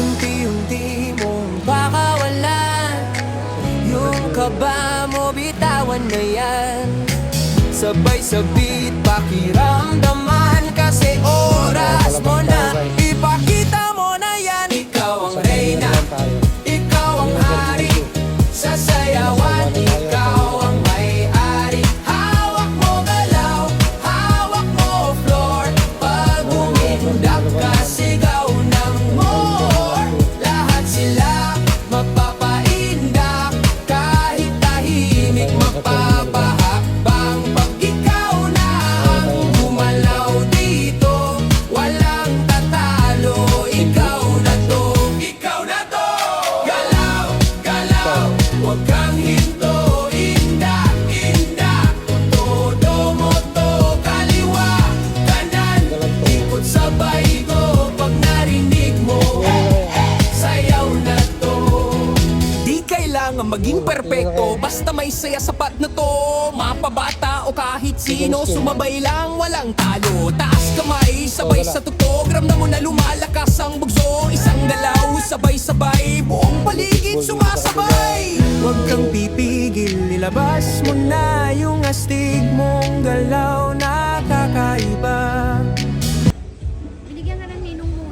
Unti-unti mong pakawalan yung kaba mo, bitawan na yan. Sabay sa beat, pakiramdaman. Kasi oras mo na, ipakita mo na yan. Ikaw ang reyna, ikaw ang hari sa sayawan, ikaw ang may-ari. Hawak mo galaw, hawak mo floor. Pag umindak ka, sigaw ng more. Lahat sila mapapaindak, kahit tahimik mapapahakbang. Pag ikaw na ang gumalaw dito, walang tatalo. Ikaw na to, ikaw na to. Galaw, galaw, huwag kang hinto. Indak, indak, todo mo to. Kaliwa, kanan, ikot sabay ko. Pag narinig mo, sayaw na to. Di kailangan maging perpekto, basta may saya sapat na to. Mapabata o kahit sino, sumabay lang, walang talo. Taas kamay, sabay sa tutok, ramdam mo na lumalakas ang bugso. Isang galaw, sabay-sabay, buong paligid sumasabay. Huwag kang pipigil, ilabas mo na yung astig mong galaw na kakaiba.